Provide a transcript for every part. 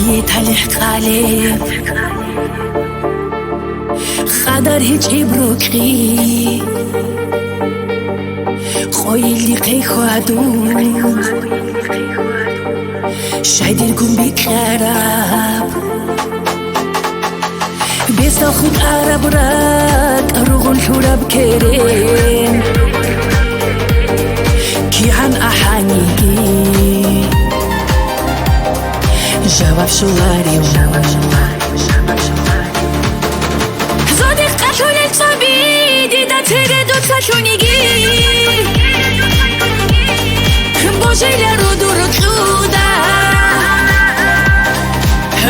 يتلح قلب خدر هيج إبروكي خويلي قي خوادون شايديركم بكراب بيستا خود عرب راك أروغن حراب كريم كي عن أحانيكي جواب شواري زودك قتل الصبيدي دا تريدو تشونيجي بوجي لرو دورو تلودا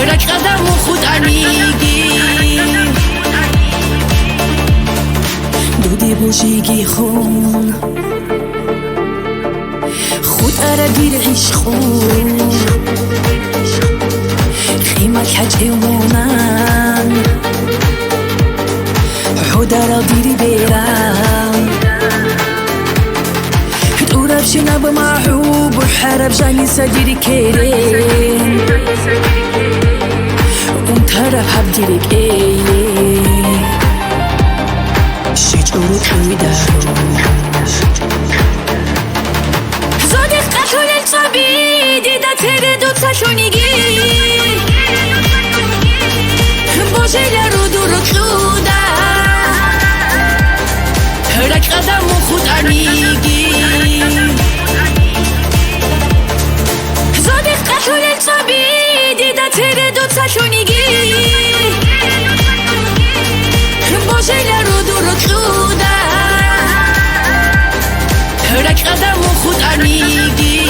راك قدم خود عنيجي دودي بوجيجي خون خود أرادير عيش خون خيمك حجي ومونان حودا راديري بيران تقورب شنب محوب وحرب جاني سديري كيرين ومتهرب حبديرك ايه شجورك حيدارو زودك قتل الصبيدي دا تريدو تشونيجي بوجي لرو دورو تلودا راك قدم خود عنيجي زودك قتل الصبيدي دا تريدو تشونيجي بوجي لرو دورو تلودا راك قدم خود عنيجي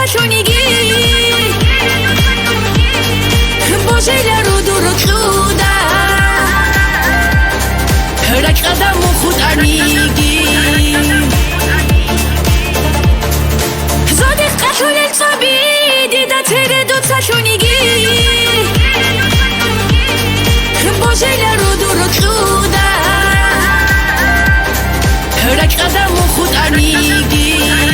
تشونيجي بوجي لرو دورو تلودا راك قدم خود عنيجي زودك قتل الصبيدي دا تريدو تشونيجي بوجي لرو دورو تلودا راك قدم خود عنيجي